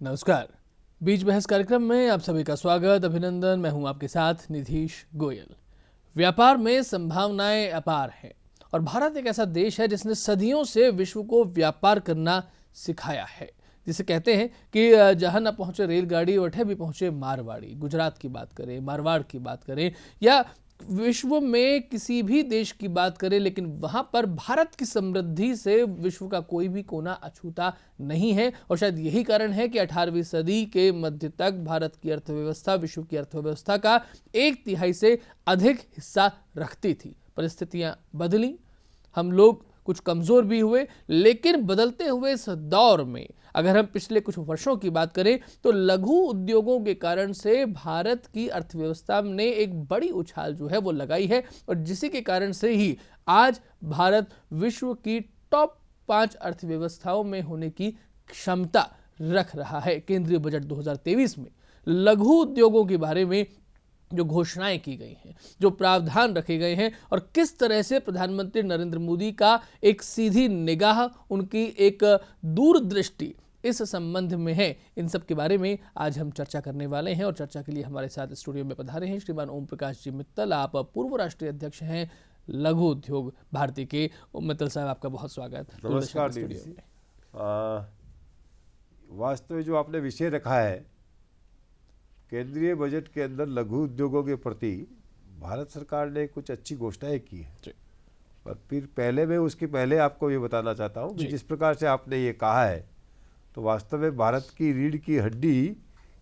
नमस्कार। बीच बहस कार्यक्रम में आप सभी का स्वागत, अभिनंदन। मैं हूं आपके साथ निधीश गोयल। व्यापार में संभावनाएं अपार हैं और भारत एक ऐसा देश है जिसने सदियों से विश्व को व्यापार करना सिखाया है। जिसे कहते हैं कि जहां न पहुंचे रेलगाड़ी वठे भी पहुंचे मारवाड़ी। गुजरात की बात करें, मारवाड़ की बात करें या विश्व में किसी भी देश की बात करें, लेकिन वहां पर भारत की समृद्धि से विश्व का कोई भी कोना अछूता नहीं है। और शायद यही कारण है कि 18वीं सदी के मध्य तक भारत की अर्थव्यवस्था विश्व की अर्थव्यवस्था का 1/3 से अधिक हिस्सा रखती थी। परिस्थितियां बदली, हम लोग कुछ कमजोर भी हुए, लेकिन बदलते हुए इस दौर में अगर हम पिछले कुछ वर्षों की बात करें तो लघु उद्योगों के कारण से भारत की अर्थव्यवस्था ने एक बड़ी उछाल जो है वो लगाई है और जिसी के कारण से ही आज भारत विश्व की टॉप 5 अर्थव्यवस्थाओं में होने की क्षमता रख रहा है। केंद्रीय बजट 2023 में लघु उद्योगों के बारे में जो घोषणाएं की गई हैं, जो प्रावधान रखे गए हैं और किस तरह से प्रधानमंत्री नरेंद्र मोदी का एक सीधी निगाह, उनकी एक दूरदृष्टि इस संबंध में है, इन सब के बारे में आज हम चर्चा करने वाले हैं। और चर्चा के लिए हमारे साथ स्टूडियो में पधारे हैं श्रीमान ओम प्रकाश जी मित्तल। आप पूर्व राष्ट्रीय अध्यक्ष हैं लघु उद्योग भारती के। ओम मित्तल साहब, आपका बहुत स्वागत। नमस्कार। वास्तव में जो आपने विषय रखा है, केंद्रीय बजट के अंदर लघु उद्योगों के प्रति भारत सरकार ने कुछ अच्छी घोषणाएं की है। पर फिर पहले मैं उसके पहले आपको ये बताना चाहता हूँ कि जिस प्रकार से आपने ये कहा है, तो वास्तव में भारत की रीढ़ की हड्डी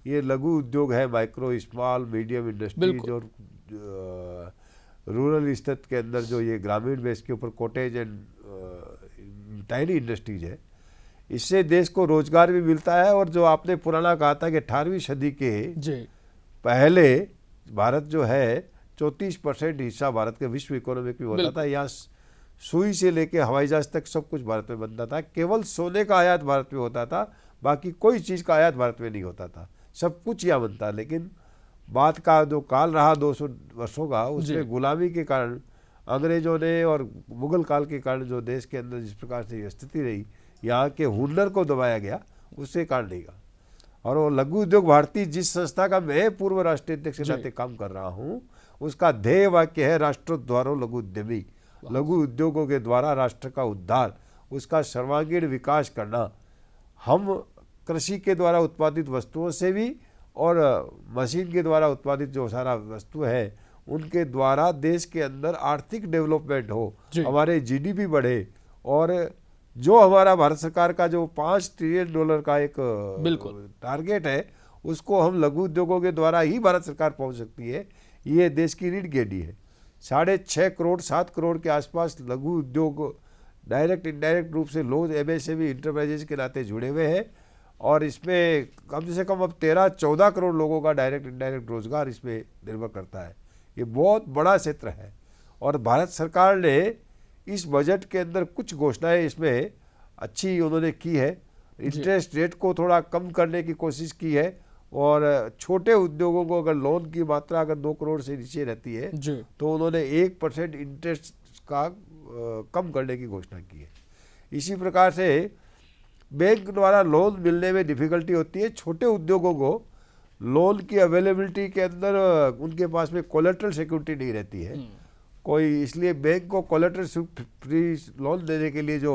ये लघु उद्योग है। माइक्रो, स्मॉल, मीडियम इंडस्ट्रीज और रूरल स्तर के अंदर जो ये ग्रामीण बेस के ऊपर कॉटेज एंड टाइनी इंडस्ट्रीज है, इससे देश को रोजगार भी मिलता है। और जो आपने पुराना कहा था कि 18वीं सदी के पहले भारत जो है 34% हिस्सा भारत के विश्व इकोनॉमिक में होता था। यहाँ सुई से लेके हवाई जहाज तक सब कुछ भारत में बनता था। केवल सोने का आयात भारत में होता था, बाकी कोई चीज़ का आयात भारत में नहीं होता था। सब कुछ यहाँ बनता। लेकिन बाद का जो काल रहा 200 वर्षों का, उसमें गुलामी के कारण अंग्रेजों ने और मुगल काल के कारण जो देश के अंदर जिस प्रकार से स्थिति रही, यहाँ के हुनर को दबाया गया, उससे कारण नहीं का। और वो लघु उद्योग भारती जिस संस्था का मैं पूर्व राष्ट्रीय अध्यक्ष के नाते काम कर रहा हूँ, उसका ध्येय वाक्य है राष्ट्रोद्धारो लघु उद्यमी। लघु उद्योगों के द्वारा राष्ट्र का उद्धार, उसका सर्वांगीण विकास करना। हम कृषि के द्वारा उत्पादित वस्तुओं से भी और मशीन के द्वारा उत्पादित जो सारा वस्तु है उनके द्वारा देश के अंदर आर्थिक डेवलपमेंट हो, हमारे जीडीपी बढ़े। और जो हमारा भारत सरकार का जो $5 ट्रिलियन का एक टारगेट है, उसको हम लघु उद्योगों के द्वारा ही भारत सरकार पहुंच सकती है। ये देश की रीढ़ की हड्डी है। 6.5 करोड़ 7 करोड़ के आसपास लघु उद्योग डायरेक्ट इनडायरेक्ट रूप से लोग एमएसएमई इंटरप्राइजेज के नाते जुड़े हुए हैं। और इसमें कम से कम अब 13-14 करोड़ लोगों का डायरेक्ट इनडायरेक्ट रोजगार इसमें निर्भर करता है। ये बहुत बड़ा क्षेत्र है। और भारत सरकार ने इस बजट के अंदर कुछ घोषणाएं इसमें अच्छी उन्होंने की है। इंटरेस्ट रेट को थोड़ा कम करने की कोशिश की है। और छोटे उद्योगों को अगर लोन की मात्रा अगर 2 करोड़ से नीचे रहती है तो उन्होंने 1% इंटरेस्ट का कम करने की घोषणा की है। इसी प्रकार से बैंक द्वारा लोन मिलने में डिफिकल्टी होती है। छोटे उद्योगों को लोन की अवेलेबिलिटी के अंदर उनके पास में कोलेटरल सिक्योरिटी नहीं रहती है कोई, इसलिए बैंक को कोलेटरल फ्री लोन देने के लिए जो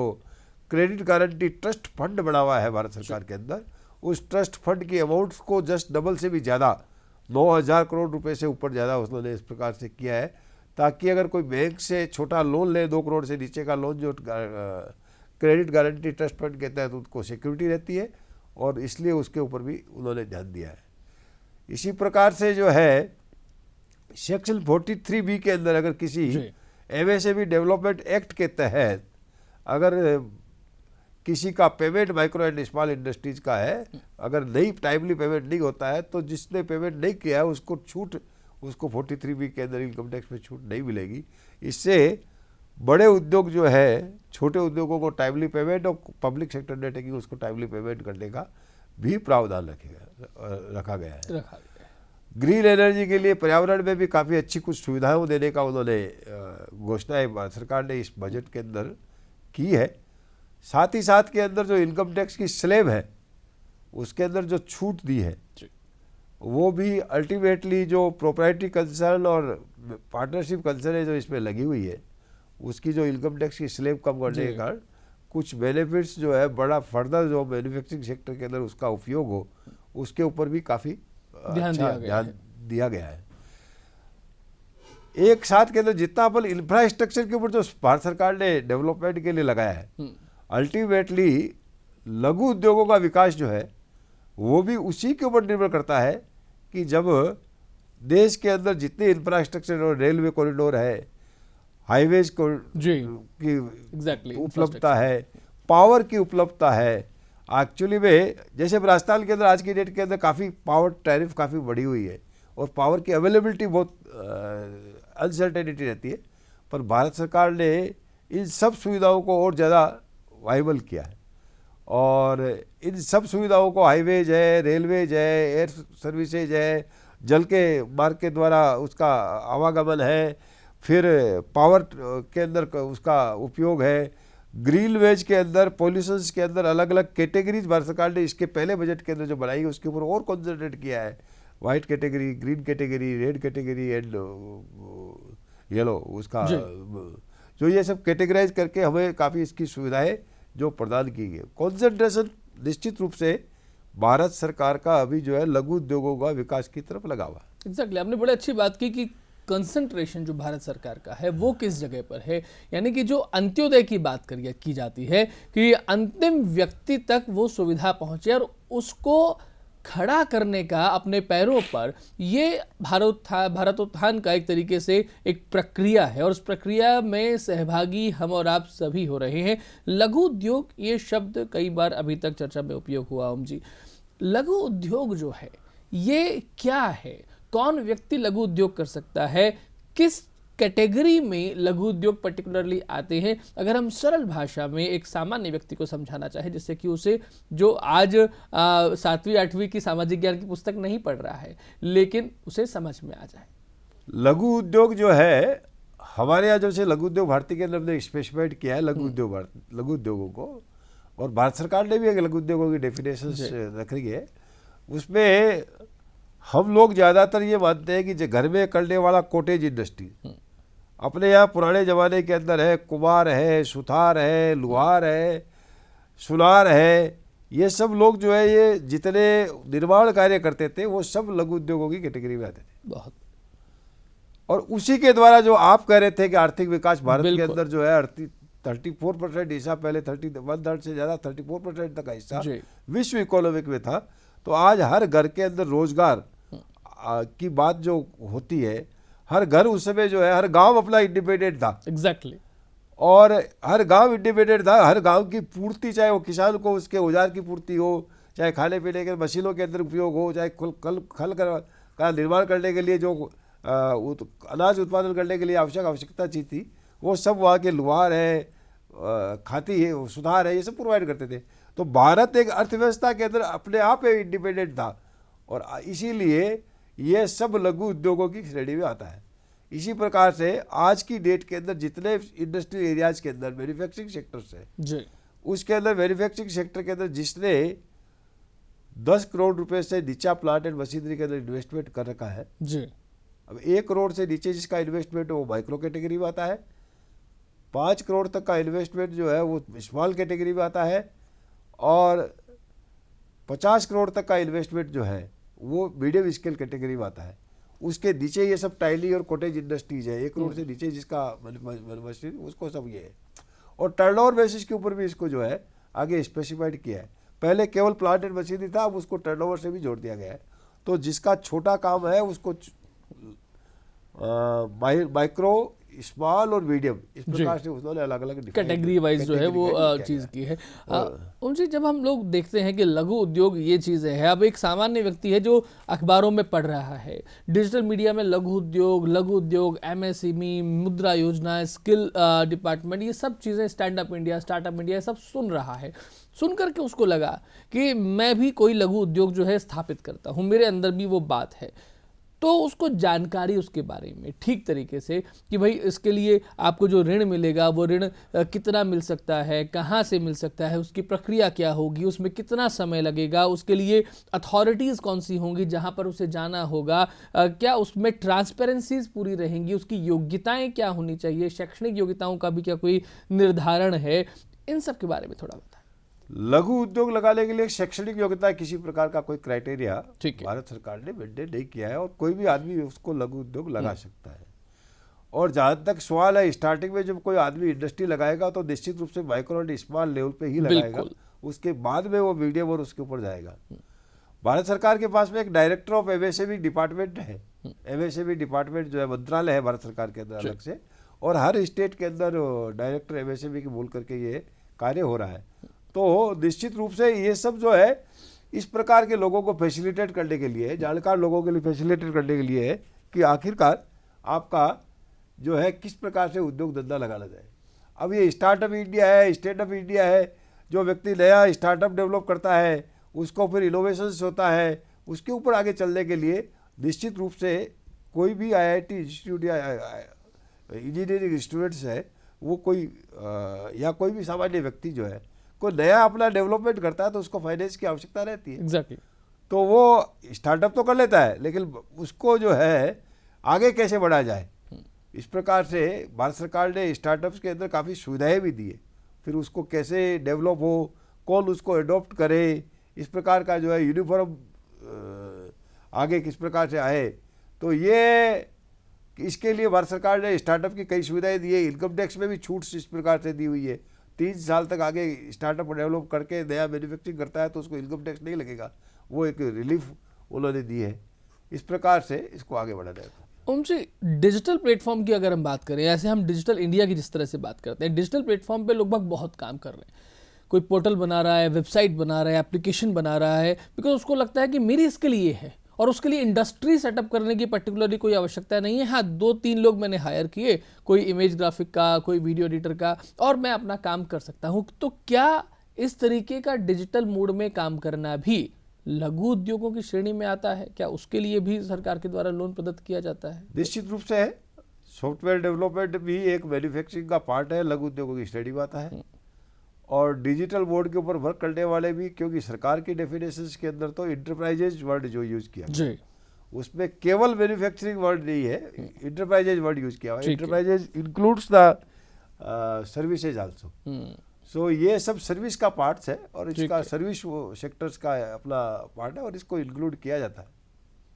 क्रेडिट गारंटी ट्रस्ट फंड बना हुआ है भारत सरकार के अंदर, उस ट्रस्ट फंड की अमाउंट को जस्ट डबल से भी ज़्यादा 9,000 करोड़ रुपए से ऊपर ज़्यादा उन्होंने इस प्रकार से किया है, ताकि अगर कोई बैंक से छोटा लोन ले 2 करोड़ से नीचे का लोन, जो क्रेडिट गारंटी ट्रस्ट फंड के तहत उनको सिक्योरिटी रहती है। और इसलिए उसके ऊपर भी उन्होंने ध्यान दिया है। इसी प्रकार से जो है सेक्शन 43B के अंदर अगर किसी एमएसएमई डेवलपमेंट एक्ट के तहत अगर किसी का payment micro and small industries का है, अगर नहीं टाइमली पेमेंट नहीं होता है तो जिसने पेमेंट नहीं किया है उसको छूट, उसको 43B के अंदर इनकम टैक्स में छूट नहीं मिलेगी। इससे बड़े उद्योग जो है, छोटे उद्योगों को टाइमली पेमेंट और पब्लिक सेक्टर अंडरटेकिंग उसको टाइमली पेमेंट करने का भी प्रावधान रखा गया है। ग्रीन एनर्जी के लिए पर्यावरण में भी काफ़ी अच्छी कुछ सुविधाएं देने का उन्होंने घोषणाएं सरकार ने इस बजट के अंदर की है। साथ ही साथ के अंदर जो इनकम टैक्स की स्लैब है उसके अंदर जो छूट दी है वो भी अल्टीमेटली जो प्रोप्राइटरी कंसर्न और पार्टनरशिप कंसर्न है जो इसमें लगी हुई है, उसकी जो इनकम टैक्स की स्लैब कम करने के कारण कुछ बेनिफिट्स जो है बड़ा फर्दर जो मैन्युफैक्चरिंग सेक्टर के अंदर उसका उपयोग हो, उसके ऊपर भी काफ़ी ध्यान दिया गया है। एक साथ के अंदर जितना अपन इंफ्रास्ट्रक्चर के ऊपर जो भारत सरकार ने डेवलपमेंट के लिए लगाया है, अल्टीमेटली लघु उद्योगों का विकास जो है वो भी उसी के ऊपर निर्भर करता है कि जब देश के अंदर जितने इंफ्रास्ट्रक्चर और रेलवे कॉरिडोर है, हाईवेज की उपलब्धता है, पावर की उपलब्धता है। एक्चुअली में जैसे राजस्थान के अंदर आज की डेट के अंदर काफ़ी पावर टैरिफ काफ़ी बढ़ी हुई है और पावर की अवेलेबिलिटी बहुत अनसर्टेनिटी रहती है, पर भारत सरकार ने इन सब सुविधाओं को और ज़्यादा वाइबल किया है और इन सब सुविधाओं को हाईवेज है, रेलवेज है, एयर सर्विसेज है, जल के मार्ग के द्वारा उसका आवागमन है, फिर पावर के अंदर उसका उपयोग है, ग्रीन वेज के अंदर पॉल्यूशंस के अंदर अलग अलग कैटेगरीज भारत सरकार ने इसके पहले बजट के अंदर जो बनाई है उसके ऊपर और कॉन्सेंट्रेट किया है। White category, green category, red category and yellow, उसका जो ये सब कैटेगराइज करके हमें काफ़ी इसकी सुविधाएं जो प्रदान की गई। कॉन्सेंट्रेशन निश्चित रूप से भारत सरकार का अभी जो है लघु उद्योगों का विकास की तरफ लगा हुआ। एग्जैक्टली, आपने बड़ी अच्छी बात की कि कंसंट्रेशन जो भारत सरकार का है वो किस जगह पर है, यानी कि जो अंत्योदय की बात की जाती है कि अंतिम व्यक्ति तक वो सुविधा पहुंचे और उसको खड़ा करने का अपने पैरों पर, ये भारतोत्थान का एक तरीके से एक प्रक्रिया है और उस प्रक्रिया में सहभागी हम और आप सभी हो रहे हैं। लघु उद्योग ये शब्द कई बार अभी तक चर्चा में उपयोग हुआ। ओम जी, लघु उद्योग जो है ये क्या है, कौन व्यक्ति लघु उद्योग कर सकता है, किस कैटेगरी में लघु उद्योग पर्टिकुलरली आते हैं? अगर हम सरल भाषा में एक सामान्य व्यक्ति को समझाना चाहे, जिससे कि उसे जो आज 7वीं 8वीं की सामाजिक ज्ञान की पुस्तक नहीं पढ़ रहा है लेकिन उसे समझ में आ जाए। लघु उद्योग जो है हमारे यहाँ जैसे लघु उद्योग भारती के अंदर हमने स्पेसिफाइड किया है लघु उद्योगों को, और भारत सरकार ने भी एक लघु उद्योगों की डेफिनेशन रख रही है। उसमें हम लोग ज़्यादातर ये मानते हैं कि जो घर में करने वाला कॉटेज इंडस्ट्री अपने यहाँ पुराने ज़माने के अंदर है, कुम्हार है, सुथार है, लुहार है, सुनार है, ये सब लोग जो है ये जितने निर्माण कार्य करते थे वो सब लघु उद्योगों की कैटेगरी में आते थे। बहुत। और उसी के द्वारा जो आप कह रहे थे कि आर्थिक विकास भारत के अंदर जो है 34% हिस्सा, पहले 1/3 से ज़्यादा 34% तक का हिस्सा विश्व इकोनॉमिक में था, तो आज हर घर के अंदर रोजगार की बात जो होती है, हर घर उस समय जो है हर गांव अपना इंडिपेंडेंट था। एग्जैक्टली। और हर गांव इंडिपेंडेंट था, हर गांव की पूर्ति, चाहे वो किसान को उसके औजार की पूर्ति हो, चाहे खाने पीने के मशीनों के अंदर उपयोग हो, चाहे खल का निर्माण करने के लिए जो अनाज उत्पादन करने के लिए आवश्यकता चीज थी, वो सब वहाँ के लुहार है, खाती है, सुधार है, ये सब प्रोवाइड करते थे। तो भारत एक अर्थव्यवस्था के अंदर अपने आप इंडिपेंडेंट था और इसीलिए ये सब लघु उद्योगों की श्रेणी में आता है। इसी प्रकार से आज की डेट के अंदर जितने इंडस्ट्रियल एरियाज के अंदर मैन्युफैक्चरिंग सेक्टर्स है, उसके अंदर मैन्युफैक्चरिंग सेक्टर के अंदर जिसने 10 करोड़ रुपए से नीचा प्लांट एंड मशीनरी के अंदर इन्वेस्टमेंट कर रखा है जी, अब 1 करोड़ से नीचे जिसका इन्वेस्टमेंट वो माइक्रो कैटेगरी में आता है, 5 करोड़ तक का इन्वेस्टमेंट जो है वो स्मॉल कैटेगरी में आता है, और 50 करोड़ तक का इन्वेस्टमेंट जो है वो मीडियम स्केल कैटेगरी में आता है। उसके नीचे ये सब टाइली और कॉटेज इंडस्ट्रीज है, 1 करोड़ से नीचे जिसका मशीनरी उसको सब ये है, और टर्नओवर बेसिस के ऊपर भी इसको जो है आगे स्पेसिफाइड किया है। पहले केवल प्लांट एंड मशीनरी था, अब उसको टर्नओवर से भी जोड़ दिया गया है। तो जिसका छोटा काम है उसको माइक्रो, स्मॉल और मीडियम, इस प्रकार से उन्होंने अलग अलग कैटेगरी वाइज जो है वो चीज़ की है। उनसे जब हम लोग देखते हैं कि लघु उद्योग ये चीज़ें हैं, अब एक सामान्य व्यक्ति है जो अखबारों में पढ़ रहा है, डिजिटल मीडिया में लघु उद्योग, MSME, मुद्रा योजना, स्किल डिपार्टमेंट, ये सब चीज़ें, स्टैंडअप इंडिया, स्टार्टअप इंडिया, सब सुन रहा है। सुन करके उसको लगा कि मैं भी कोई लघु उद्योग जो है स्थापित करता हूँ, मेरे अंदर भी वो बात है। तो उसको जानकारी उसके बारे में ठीक तरीके से कि भाई इसके लिए आपको जो ऋण मिलेगा वो ऋण कितना मिल सकता है, कहाँ से मिल सकता है, उसकी प्रक्रिया क्या होगी, उसमें कितना समय लगेगा, उसके लिए अथॉरिटीज़ कौन सी होंगी जहाँ पर उसे जाना होगा, क्या उसमें ट्रांसपेरेंसीज पूरी रहेंगी, उसकी योग्यताएं क्या होनी चाहिए, शैक्षणिक योग्यताओं का भी क्या कोई निर्धारण है, इन सब के बारे में थोड़ा बताएं। लघु उद्योग लगाने के लिए शैक्षणिक योग्यता किसी प्रकार का कोई क्राइटेरिया भारत सरकार ने मेंटेन नहीं किया है और कोई भी आदमी उसको लघु उद्योग लगा सकता है। और जहाँ तक सवाल है, स्टार्टिंग में जब कोई आदमी इंडस्ट्री लगाएगा तो निश्चित रूप से माइक्रो एंड स्मॉल लेवल पे ही लगाएगा, उसके बाद में वो मीडियम और उसके ऊपर जाएगा। भारत सरकार के पास में एक डायरेक्टर ऑफ एमएसएमई डिपार्टमेंट है। एमएसएमई डिपार्टमेंट जो है मंत्रालय है भारत सरकार के अंदर अलग से, और हर स्टेट के अंदर डायरेक्टर एमएसएमई की बोल करके ये कार्य हो रहा है। तो निश्चित रूप से ये सब जो है इस प्रकार के लोगों को फैसिलिटेट करने के लिए, जानकार लोगों के लिए फैसिलिटेट करने के लिए है कि आखिरकार आपका जो है किस प्रकार से उद्योग धंधा लगाना जाए। अब ये स्टार्टअप इंडिया है, स्टैंडअप इंडिया है, जो व्यक्ति नया स्टार्टअप डेवलप करता है उसको फिर इनोवेशंस होता है, उसके ऊपर आगे चलने के लिए निश्चित रूप से कोई भी आईआईटी इंस्टीट्यूट या इंजीनियरिंग स्टूडेंट्स है वो कोई या कोई भी सामान्य व्यक्ति जो है कोई नया अपना डेवलपमेंट करता है तो उसको फाइनेंस की आवश्यकता रहती है। एग्जैक्टली। तो वो स्टार्टअप तो कर लेता है, लेकिन उसको जो है आगे कैसे बढ़ाया जाए, इस प्रकार से भारत सरकार ने स्टार्टअप्स के अंदर काफ़ी सुविधाएं भी दी है। फिर उसको कैसे डेवलप हो, कौन उसको एडॉप्ट करे, इस प्रकार का जो है यूनिफॉर्म आगे किस प्रकार से आए, तो ये इसके लिए भारत सरकार ने स्टार्टअप की कई सुविधाएं दी है। इनकम टैक्स में भी छूट इस प्रकार से दी हुई है। 3 साल तक आगे स्टार्टअप डेवलप करके नया मैन्युफैक्चरिंग करता है तो उसको इनकम टैक्स नहीं लगेगा, वो एक रिलीफ उन्होंने दी है। इस प्रकार से इसको आगे बढ़ाया जाएगा। उनसे डिजिटल प्लेटफॉर्म की अगर हम बात करें, ऐसे हम डिजिटल इंडिया की जिस तरह से बात करते हैं, डिजिटल प्लेटफॉर्म पे लोग बहुत काम कर रहे हैं। कोई पोर्टल बना रहा है, वेबसाइट बना रहा है, एप्लीकेशन बना रहा है, बिकॉज उसको लगता है कि मेरी इसके लिए है और उसके लिए इंडस्ट्री सेटअप करने की पर्टिकुलरली कोई आवश्यकता नहीं है। हाँ, 2-3 लोग मैंने हायर किए, कोई इमेज ग्राफिक का, कोई वीडियो एडिटर का, और मैं अपना काम कर सकता हूँ। तो क्या इस तरीके का डिजिटल मोड में काम करना भी लघु उद्योगों की श्रेणी में आता है? क्या उसके लिए भी सरकार के द्वारा लोन प्रदत्त किया जाता है? निश्चित रूप से है। सॉफ्टवेयर डेवलपमेंट भी एक मैन्युफैक्चरिंग का पार्ट है, लघु उद्योगों की श्रेणी में आता है। और डिजिटल बोर्ड के ऊपर वर्क करने वाले भी, क्योंकि सरकार की डेफिनेशंस के अंदर तो इंटरप्राइजेज वर्ड जो यूज किया जी, उसमें केवल मैन्युफैक्चरिंग वर्ड नहीं है, इंटरप्राइजेज वर्ड यूज किया हुआ है। Enterprises includes the services also. So ये सब सर्विस का पार्ट्स है और इसका सर्विस सेक्टर्स का अपना पार्ट है और इसको इंक्लूड किया जाता है।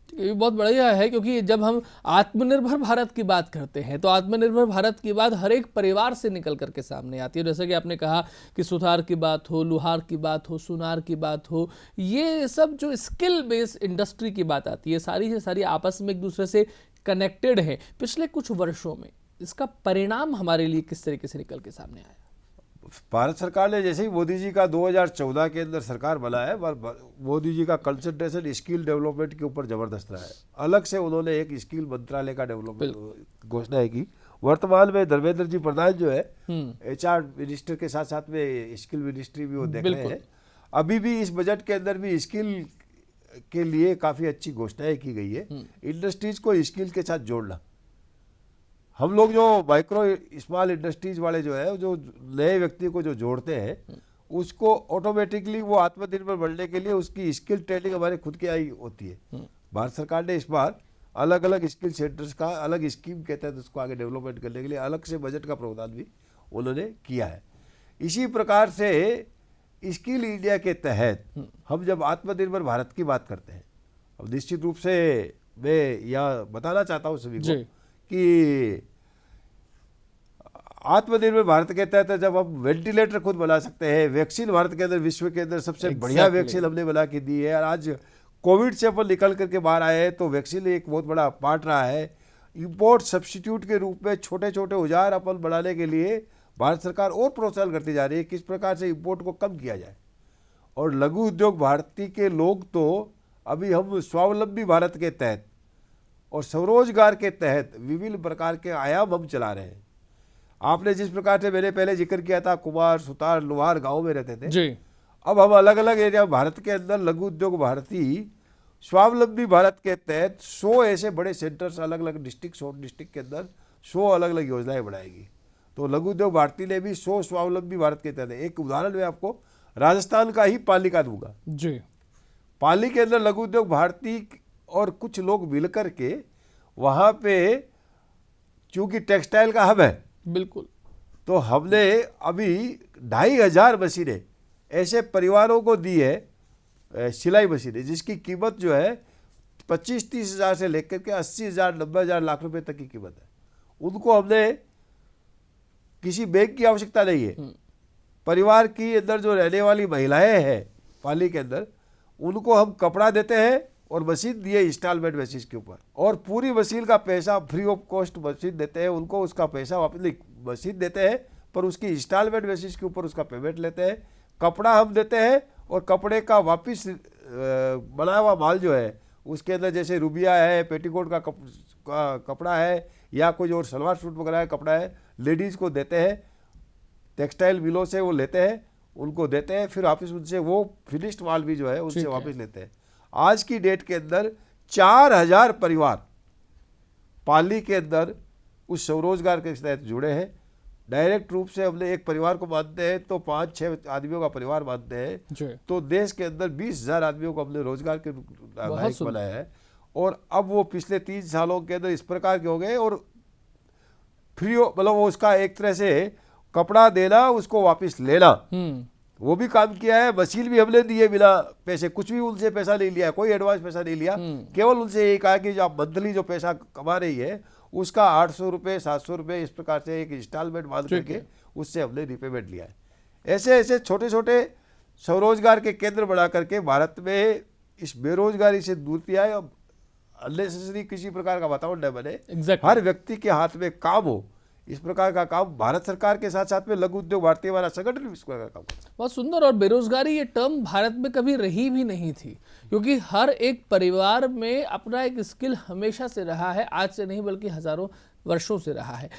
ये बहुत बढ़िया है, क्योंकि जब हम आत्मनिर्भर भारत की बात करते हैं तो आत्मनिर्भर भारत की बात हर एक परिवार से निकल करके सामने आती है। जैसे कि आपने कहा कि सुथार की बात हो, लुहार की बात हो, सुनार की बात हो, ये सब जो स्किल बेस्ड इंडस्ट्री की बात आती है, सारी से सारी आपस में एक दूसरे से कनेक्टेड है। पिछले कुछ वर्षों में इसका परिणाम हमारे लिए किस तरीके से निकल के सामने आया? भारत सरकार ने जैसे ही मोदी जी का 2014 के अंदर सरकार बना है, मोदी जी का कंसंट्रेशन स्किल डेवलपमेंट के ऊपर जबरदस्त रहा है। अलग से उन्होंने एक स्किल मंत्रालय का डेवलपमेंट घोषणा है की। वर्तमान में धर्मेंद्र जी प्रधान जो है HR मिनिस्टर के साथ साथ में स्किल मिनिस्ट्री भी वो देख रहे हैं। अभी भी इस बजट के अंदर भी स्किल के लिए काफ़ी अच्छी घोषणाएं की गई है। इंडस्ट्रीज को स्किल के साथ जोड़ना, हम लोग जो माइक्रो स्मॉल इंडस्ट्रीज वाले जो है, जो नए व्यक्ति को जो जोड़ते हैं, उसको ऑटोमेटिकली वो आत्मनिर्भर बनने के लिए उसकी स्किल ट्रेनिंग हमारे खुद की आई होती है। भारत सरकार ने इस बार अलग अलग स्किल सेंटर्स का अलग स्कीम के तहत उसको आगे डेवलपमेंट करने के लिए अलग से बजट का प्रावधान भी उन्होंने किया है। इसी प्रकार से स्किल इंडिया के तहत हम जब आत्मनिर्भर भारत की बात करते हैं, अब निश्चित रूप से मैं यह बताना चाहता हूँ सभी को कि आत्मनिर्भर भारत के तहत जब हम वेंटिलेटर खुद बना सकते हैं, वैक्सीन भारत के अंदर विश्व के अंदर सबसे बढ़िया वैक्सीन हमने बना के दी है, और आज कोविड से अपन निकल करके बाहर आए हैं, तो वैक्सीन एक बहुत बड़ा पार्ट रहा है। इंपोर्ट सब्स्टिट्यूट के रूप में छोटे छोटे औजार अपन बनाने के लिए भारत सरकार और प्रोत्साहन करती जा रही है, किस प्रकार से इंपोर्ट को कम किया जाए। और लघु उद्योग भारती के लोग तो अभी हम स्वावलंबी भारत के तहत और स्वरोजगार के तहत विभिन्न प्रकार के आयाम हम चला रहे हैं। आपने जिस प्रकार से मैंने पहले जिक्र किया था, कुमार, सुतार, लोहार गांव में रहते थे जी। अब हम अलग अलग एरिया भारत के अंदर लघु उद्योग भारती स्वावलंबी भारत के तहत 100 ऐसे बड़े सेंटर्स अलग अलग डिस्ट्रिक्ट, 100 डिस्ट्रिक्ट के अंदर 100 अलग अलग योजनाएं बनाएगी। तो लघु उद्योग भारती ने भी 100 स्वावलंबी भारत के तहत, एक उदाहरण मैं आपको राजस्थान का ही पाली का दूंगा जी। पाली के अंदर लघु उद्योग भारती और कुछ लोग मिलकर के वहाँ पे, चूंकि टेक्सटाइल का हब है, बिल्कुल, तो हमने अभी 2500 मशीनें ऐसे परिवारों को दी है, सिलाई मशीनें, जिसकी कीमत जो है 25-30 हज़ार से लेकर के 80,000 90,000 लाख रुपए तक की कीमत है। उनको हमने, किसी बैंक की आवश्यकता नहीं है, परिवार की अंदर जो रहने वाली महिलाएं हैं पाली के अंदर, उनको हम कपड़ा देते हैं और मशीन दिए इंस्टॉलमेंट बेसिस के ऊपर, और पूरी मशीन का पैसा फ्री ऑफ कॉस्ट मशीन देते हैं उनको, उसका पैसा वापस नहीं, मशीन देते हैं पर उसकी इंस्टॉलमेंट बेसिस के ऊपर उसका पेमेंट लेते हैं। कपड़ा हम देते हैं और कपड़े का वापस बना हुआ माल जो है उसके अंदर, जैसे रूबिया है, पेटीकोट का कपड़ा है, या कोई और सलवार सूट वगैरह का कपड़ा है, लेडीज़ को देते हैं, टेक्सटाइल मिलों से वो लेते हैं, उनको देते हैं, फिर वापस उनसे वो फिनिश्ड माल भी जो है उनसे वापस लेते हैं। आज की डेट के अंदर 4000 परिवार पाली के अंदर उस स्वरोजगार के तहत जुड़े हैं। डायरेक्ट रूप से हमने एक परिवार को मानते हैं तो 5-6 आदमियों का परिवार मानते हैं, तो देश के अंदर 20,000 आदमियों को हमने रोजगार के लायक बनाया है। और अब वो पिछले 3 सालों के अंदर इस प्रकार के हो गए, और फ्री, मतलब वो उसका एक तरह से कपड़ा देना, उसको वापस लेना, वो भी काम किया है। मशीन भी हमने दी है बिना पैसे, कुछ भी उनसे पैसा नहीं लिया, कोई एडवांस पैसा नहीं लिया, केवल उनसे यही कहा कि जो आप मंथली जो पैसा कमा रही है उसका 800 रुपये 700 रुपये इस प्रकार से एक इंस्टॉलमेंट मान करके उससे हमने रिपेमेंट लिया है। ऐसे ऐसे छोटे छोटे स्वरोजगार के केंद्र बना करके भारत में इस बेरोजगारी से दूर किया है। अब अननेसेसरी किसी प्रकार का वातावरण न बने, हर व्यक्ति के हाथ में काम हो, इस प्रकार का काम भारत सरकार के साथ साथ में लघु उद्योग भारती हमारा संगठन भी इस प्रकार का काम। बहुत सुंदर। और बेरोजगारी ये टर्म भारत में कभी रही भी नहीं थी, क्योंकि हर एक परिवार में अपना एक स्किल हमेशा से रहा है, आज से नहीं बल्कि हजारों वर्षों से रहा है।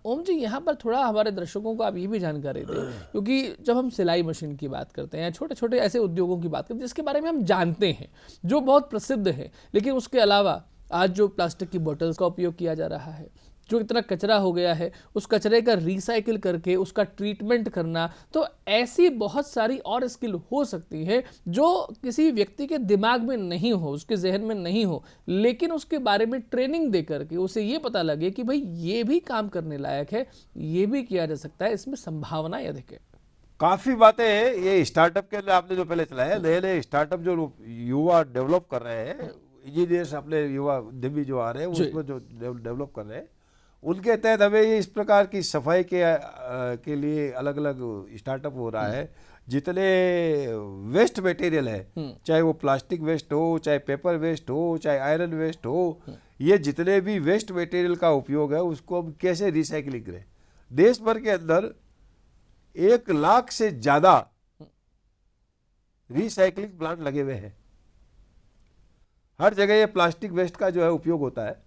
ओम जी, यहाँ पर थोड़ा हमारे दर्शकों को आप ये भी जानकारी दें, क्योंकि जब हम सिलाई मशीन की बात करते हैं, छोटे छोटे ऐसे उद्योगों की बात करते हैं जिसके बारे में हम जानते हैं, जो बहुत प्रसिद्ध है, लेकिन उसके अलावा आज जो प्लास्टिक की बोतल्स का उपयोग किया जा रहा है, जो इतना कचरा हो गया है, उस कचरे का रिसाइकिल करके उसका ट्रीटमेंट करना, तो ऐसी बहुत सारी और स्किल हो सकती है जो किसी व्यक्ति के दिमाग में नहीं हो, उसके जहन में नहीं हो, लेकिन उसके बारे में ट्रेनिंग दे करके उसे ये पता लगे कि भाई ये भी काम करने लायक है, ये भी किया जा सकता है, इसमें संभावनाएं अधिक है। काफ़ी बातें हैं। ये स्टार्टअप के लिए आपने जो पहले चलाया, नए नए स्टार्टअप जो युवा डेवलप कर रहे हैं, इंजीनियर्स अपने युवा उद्यमी जो आ रहे हैं उसको जो डेवलप कर रहे हैं, उनके तहत हमें ये इस प्रकार की सफाई के लिए अलग अलग स्टार्टअप हो रहा है। जितने वेस्ट मटेरियल है, चाहे वो प्लास्टिक वेस्ट हो, चाहे पेपर वेस्ट हो, चाहे आयरन वेस्ट हो, ये जितने भी वेस्ट मटेरियल का उपयोग है उसको हम कैसे रिसाइकलिंग करें। देश भर के अंदर 1 लाख से ज़्यादा रिसाइकलिंग प्लांट लगे हुए हैं। हर जगह ये प्लास्टिक वेस्ट का जो है उपयोग होता है।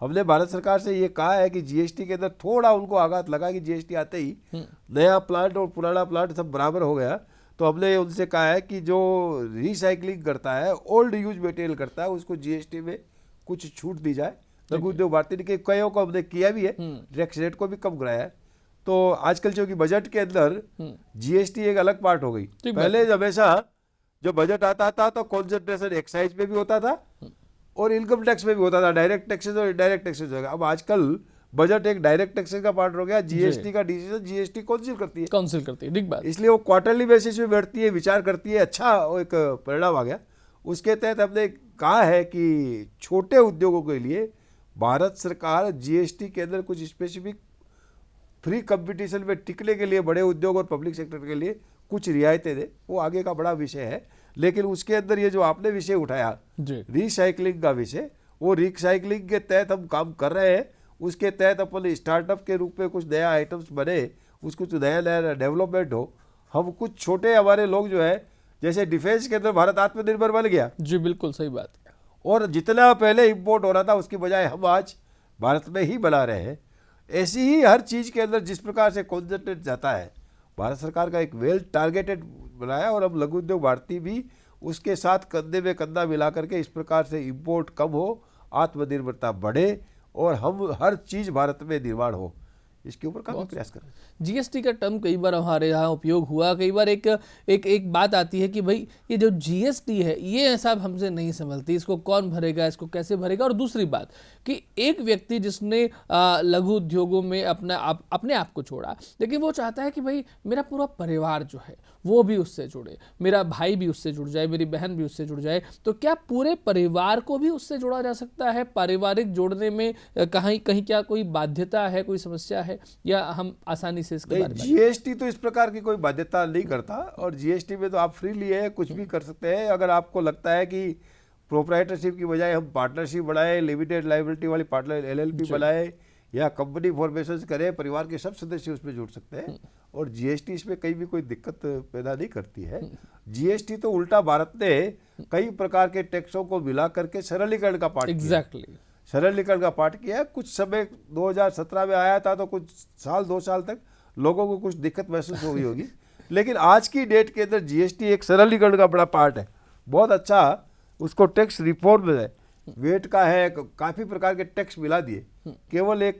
हमने भारत सरकार से ये कहा है कि जीएसटी के अंदर थोड़ा उनको आघात लगा कि जीएसटी आते ही नया प्लांट और पुराना प्लांट सब बराबर हो गया, तो हमने उनसे कहा है कि जो रिसाइकलिंग करता है, ओल्ड यूज मटेरियल करता है, उसको जीएसटी में कुछ छूट दी जाए। लघु उद्योग भारती के कईयों को हमने किया भी है, टैक्स रेट को भी कम कराया है। तो आजकल जो कि बजट के अंदर जीएसटी एक अलग पार्ट हो गई। पहले हमेशा जो बजट आता था तो कॉन्सेंट्रेशन एक्साइज पे भी होता था और इनकम टैक्स में भी होता था, डायरेक्ट टैक्सेस और इनडायरेक्ट टैक्सेस हो गया। अब आजकल बजट एक डायरेक्ट टैक्सेस का पार्ट हो गया। जीएसटी का डिसीजन जीएसटी काउंसिल करती है, ठीक बात। इसलिए वो क्वार्टरली बेसिस पे बैठती है, विचार करती है, अच्छा एक परिणाम आ गया। उसके तहत हमने कहा है कि छोटे उद्योगों के लिए भारत सरकार जीएसटी के अंदर कुछ स्पेसिफिक फ्री कंपटीशन में टिकने के लिए बड़े उद्योग और पब्लिक सेक्टर के लिए कुछ रियायतें दे। वो आगे का बड़ा विषय है, लेकिन उसके अंदर ये जो आपने विषय उठाया रिसाइकलिंग का विषय, वो रिसाइकलिंग के तहत हम काम कर रहे हैं। उसके तहत अपन स्टार्टअप के रूप में कुछ नया आइटम्स बने, उसको कुछ नया नया डेवलपमेंट हो। हम कुछ छोटे हमारे लोग जो है, जैसे डिफेंस के अंदर भारत आत्मनिर्भर बन गया। जी बिल्कुल सही बात। और जितना पहले इम्पोर्ट हो रहा था उसकी बजाय हम आज भारत में ही बना रहे हैं। ऐसी ही हर चीज़ के अंदर जिस प्रकार से कॉन्सेंट्रेट जाता है, भारत सरकार का एक वेल टारगेटेड बनाया और अब लघु उद्योग भारती भी उसके साथ कंधे में कंधा मिला करके इस प्रकार से इंपोर्ट कम हो, आत्मनिर्भरता बढ़े और हम हर चीज़ भारत में निर्माण हो, इसके ऊपर काफी प्रयास कर रहे हैं। जीएसटी का टर्म कई बार हमारे यहाँ उपयोग हुआ, कई बार एक बात आती है कि भाई ये जो जीएसटी है ये साहब हमसे नहीं संभलती, इसको कौन भरेगा, इसको कैसे भरेगा। और दूसरी बात कि एक व्यक्ति जिसने लघु उद्योगों में अपने आप को छोड़ा, लेकिन वो चाहता है कि भाई मेरा पूरा परिवार जो है वो भी उससे जुड़े, मेरा भाई भी उससे जुड़ जाए, मेरी बहन भी उससे जुड़ जाए, तो क्या पूरे परिवार को भी उससे जोड़ा जा सकता है? पारिवारिक जोड़ने में कहीं कहीं क्या कोई बाध्यता है, कोई समस्या है, या हम आसानी से इसके बारे में? जीएसटी तो इस प्रकार की कोई बाध्यता नहीं करता, और जीएसटी में तो आप फ्रीली है, कुछ भी कर सकते हैं। अगर आपको लगता है कि प्रोप्राइटरशिप की बजाय हम पार्टनरशिप बढ़ाए, लिमिटेड लाइबिलिटी वाली पार्टनर एलएलपी बनाए, या कंपनी फॉर्मेशन करें, परिवार के सब सदस्य उसमें जुड़ सकते हैं, और जीएसटी इसमें कहीं भी कोई दिक्कत पैदा नहीं करती है। जीएसटी तो उल्टा भारत ने कई प्रकार के टैक्सों को मिला करके सरलीकरण का पाठ एग्जैक्टली सरलीकरण का पाठ किया है। कुछ समय 2017 में आया था तो कुछ साल 2 साल तक लोगों को कुछ दिक्कत महसूस हो गई होगी, लेकिन आज की डेट के अंदर जीएसटी एक सरलीकरण का बड़ा पार्ट है, बहुत अच्छा। उसको टैक्स रिफॉर्म में है, वेट का है, काफ़ी प्रकार के टैक्स मिला दिए, केवल एक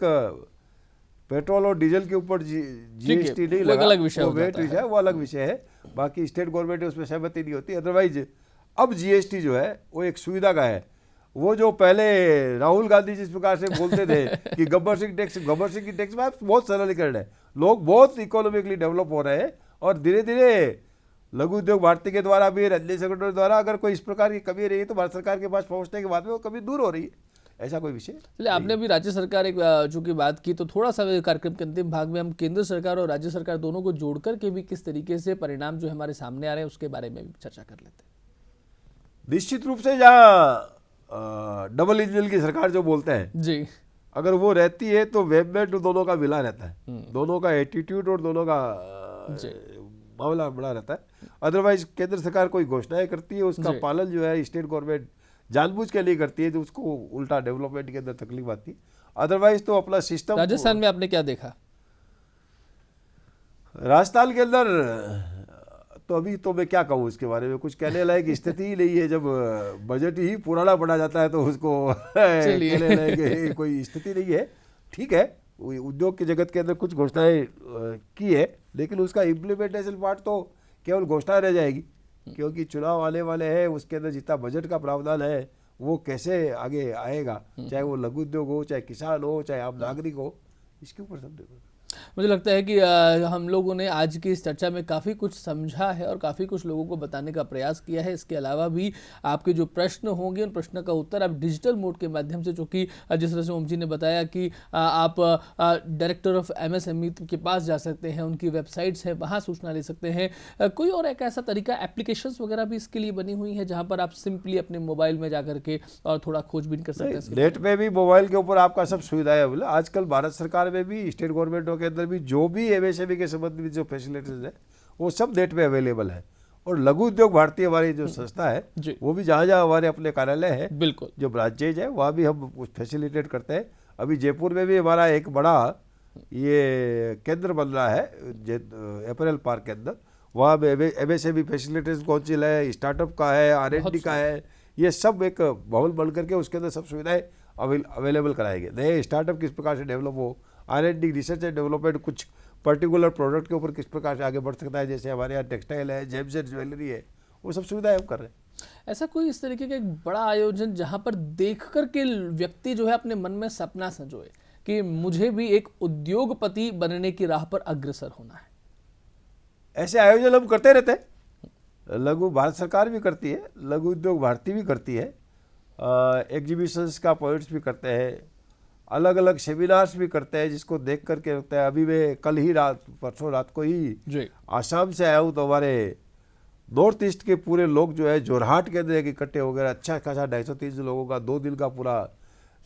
पेट्रोल और डीजल के ऊपर जीएसटी नहीं लगा, वो वेट विषय, वो अलग विषय है। बाकी स्टेट गवर्नमेंट उसमें सहमति नहीं होती। अदरवाइज अब जीएसटी जो है वो एक सुविधा का है। वो जो पहले राहुल गांधी जिस प्रकार से बोलते थे कि गब्बर सिंह की टैक्स में बहुत सरलीकरण है, लोग बहुत इकोनॉमिकली डेवलप हो रहे हैं, और धीरे धीरे लघु उद्योग भारती के द्वारा भी, राज्य संगठनों द्वारा अगर कोई इस प्रकार की कमी रही है तो भारत सरकार के पास पहुंचने के बाद में वो कमी दूर हो रही है, ऐसा कोई विषय। चलिए, आपने अभी राज्य सरकार एक चूंकि बात की, तो थोड़ा सा कार्यक्रम के अंतिम भाग में हम केंद्र सरकार और राज्य सरकार दोनों को जोड़ करके भी किस तरीके से परिणाम जो हमारे सामने आ रहे हैं उसके बारे में भी चर्चा कर लेते हैं। निश्चित रूप से जहाँ डबल इंजन की सरकार जो बोलते हैं जी, अगर वो रहती है तो वेब में दोनों का मिला रहता है, दोनों का एटीट्यूड और दोनों का मामला बड़ा रहता है। अदरवाइज केंद्र सरकार कोई घोषणाएं करती है, उसका पालन जो है स्टेट गवर्नमेंट जानबूझ के लिए करती है, तो उसको उल्टा डेवलपमेंट के अंदर तकलीफ आती है। अदरवाइज तो अपना सिस्टम। राजस्थान में आपने क्या देखा? राजस्थान के अंदर तो अभी तो मैं क्या कहूँ इसके बारे में, कुछ कहने लायक स्थिति ही नहीं है। जब बजट ही पुराना बढ़ा जाता है तो उसको कहने लायक कोई स्थिति नहीं है। ठीक है, उद्योग के जगत के अंदर कुछ घोषणाएं की है, लेकिन उसका इम्प्लीमेंटेशन पार्ट तो केवल घोषणा रह जाएगी, क्योंकि चुनाव आने वाले हैं, उसके अंदर जितना बजट का प्रावधान है वो कैसे आगे आएगा, चाहे वो लघु उद्योग हो, चाहे किसान हो, चाहे आम नागरिक हो, इसके ऊपर सब देखो। मुझे लगता है कि हम लोगों ने आज की इस चर्चा में काफ़ी कुछ समझा है और काफ़ी कुछ लोगों को बताने का प्रयास किया है। इसके अलावा भी आपके जो प्रश्न होंगे उन प्रश्नों का उत्तर आप डिजिटल मोड के माध्यम से, चूँकि जिस तरह से ओम जी ने बताया कि आप डायरेक्टर ऑफ एमएसएमई के पास जा सकते हैं, उनकी वेबसाइट्स हैं, वहाँ सूचना ले सकते हैं। कोई और एक ऐसा तरीका, एप्लीकेशंस वगैरह भी इसके लिए बनी हुई है जहाँ पर आप सिंपली अपने मोबाइल में जा करके और थोड़ा खोजबीन कर सकते हैं? नेट में भी, मोबाइल के ऊपर आपका सब सुविधा है। बोला आजकल भारत सरकार में भी, स्टेट गवर्नमेंटों के अंदर भी जो भी एमएसएमई के संबंध में जो फैसिलिटीज है वो सब नेट में अवेलेबल है। और लघु उद्योग भारती हमारी जो संस्था है वो भी जहाँ जहाँ हमारे अपने कार्यालय है, बिल्कुल जो ब्रांचेज है, वहाँ भी हम फैसिलिटेट करते हैं। अभी जयपुर में भी हमारा एक बड़ा ये केंद्र बन रहा है अपैरल पार्क के अंदर, वहाँ पे एमएसएमई फैसिलिटेशन काउंसिल है, स्टार्टअप का है, आरएनडी का है, ये सब एक भवन बन करके उसके अंदर सब सुविधाएं अवेलेबल कराएंगे। नए स्टार्टअप किस प्रकार से डेवलप हो, आरएनडी रिसर्च एंड डेवलपमेंट कुछ पर्टिकुलर प्रोडक्ट के ऊपर किस प्रकार से आगे बढ़ सकता है, जैसे हमारे यहाँ टेक्सटाइल है, जेम्स एंड ज्वेलरी है, वो सब सुविधाएं हम कर रहे हैं। ऐसा कोई इस तरीके का एक बड़ा आयोजन जहाँ पर देख कर के व्यक्ति जो है अपने मन में सपना संजोए कि मुझे भी एक उद्योगपति बनने की राह पर अग्रसर होना है? ऐसे आयोजन हम करते रहते हैं। लघु भारत सरकार भी करती है, लघु उद्योग भारती भी करती है, एग्जीबिशंस का पॉइंट्स भी करते हैं, अलग अलग सेमिनार्स भी करते हैं, जिसको देख करके लगता है। अभी मैं कल ही परसों रात को ही आसाम से आया हूँ, तो हमारे नॉर्थ ईस्ट के पूरे लोग जो है जोरहाट के अंदर इकट्ठे हो गए। अच्छा खासा 250-300 लोगों का 2 दिन का पूरा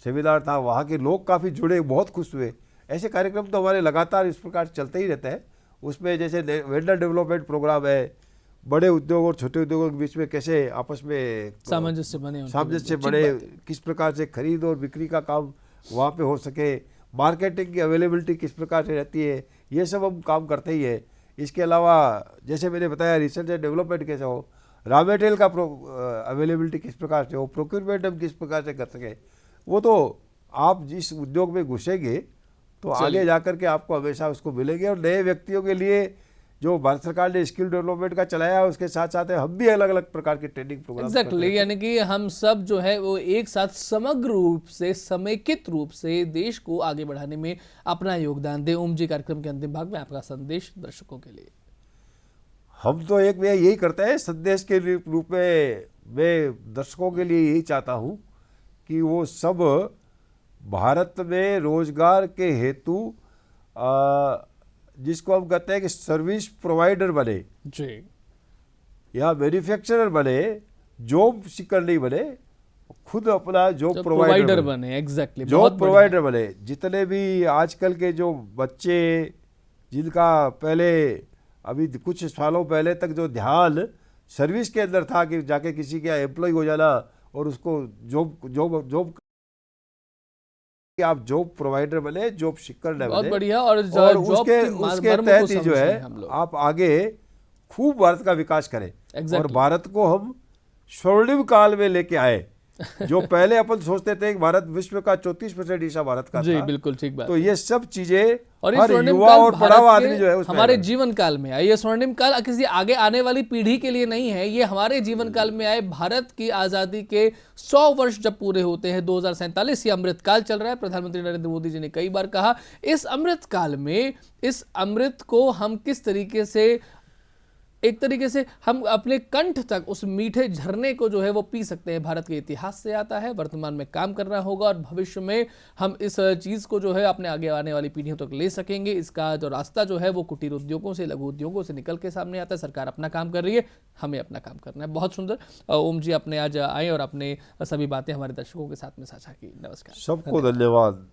सेमिनार था, वहाँ के लोग काफ़ी जुड़े, बहुत खुश हुए। ऐसे कार्यक्रम तो हमारे लगातार इस प्रकार चलते ही रहते हैं। उसमें जैसे वेंडर डेवलपमेंट प्रोग्राम है, बड़े उद्योग और छोटे उद्योगों के बीच में कैसे आपस में सामंजस्य बने, किस प्रकार से खरीद और बिक्री का काम वहाँ पे हो सके, मार्केटिंग की अवेलेबिलिटी किस प्रकार से रहती है, ये सब हम काम करते ही है। इसके अलावा जैसे मैंने बताया रिसर्च एंड डेवलपमेंट कैसे हो, रॉ मटेरियल का अवेलेबिलिटी किस प्रकार से हो, प्रोक्योरमेंट हम किस प्रकार से कर सकें, वो तो आप जिस उद्योग में घुसेंगे तो आगे जाकर के आपको हमेशा उसको मिलेंगे। और नए व्यक्तियों के लिए जो भारत सरकार ने स्किल डेवलपमेंट का चलाया है, उसके साथ साथ हम भी अलग अलग प्रकार के ट्रेनिंग प्रोग्राम एग्जैक्टली यानी कि हम सब जो है वो एक साथ समग्र रूप से समेकित रूप से देश को आगे बढ़ाने में अपना योगदान दें। ओम जी, कार्यक्रम के अंतिम भाग में आपका संदेश दर्शकों के लिए। हम तो एक में यही करते हैं संदेश के रूप में, मैं दर्शकों के लिए यही चाहता हूँ कि वो सब भारत में रोजगार के हेतु जिसको हम कहते हैं कि सर्विस प्रोवाइडर बने जी, या मैन्युफैक्चरर बने, जॉब सीकर नहीं बने, खुद अपना जॉब प्रोवाइडर बने। एग्जैक्टली, जॉब प्रोवाइडर बने। जितने भी आजकल के जो बच्चे जिनका पहले अभी कुछ सालों पहले तक जो ध्यान सर्विस के अंदर था कि जाके किसी के एम्प्लॉय हो जाना और उसको जॉब आप जॉब प्रोवाइडर बने, जॉब सीकर न बहुत बने। बढ़िया। और उसके तहत ही जो है आप आगे खूब भारत का विकास करें और भारत को हम स्वर्णिम काल में लेके आए। जो पहले अपन सोचते थे कि भारत विश्व का 34% हिस्सा भारत का जी, था। बिल्कुल ठीक बात। तो ये सब चीजें और हर युवा और बड़ा हुआ आदमी जो है हमारे जीवन काल में आए। ये स्वर्णिम काल किसी आगे आने वाली पीढ़ी के लिए नहीं है, ये हमारे जीवन काल में आए। भारत की आजादी के 100 वर्ष जब पूरे होते हैं, 2047, ये अमृत काल चल रहा है। प्रधानमंत्री नरेंद्र मोदी जी ने कई बार कहा, इस अमृत काल में इस अमृत को हम किस तरीके से, एक तरीके से हम अपने कंठ तक उस मीठे झरने को जो है वो पी सकते हैं। भारत के इतिहास से आता है, वर्तमान में काम करना होगा और भविष्य में हम इस चीज को जो है अपने आगे आने वाली पीढ़ियों तक ले सकेंगे। इसका जो रास्ता जो है वो कुटीर उद्योगों से, लघु उद्योगों से निकल के सामने आता है। सरकार अपना काम कर रही है, हमें अपना काम करना है। बहुत सुंदर ओम जी, अपने आज आए और अपने सभी बातें हमारे दर्शकों के साथ में साझा की। नमस्कार, सबको धन्यवाद।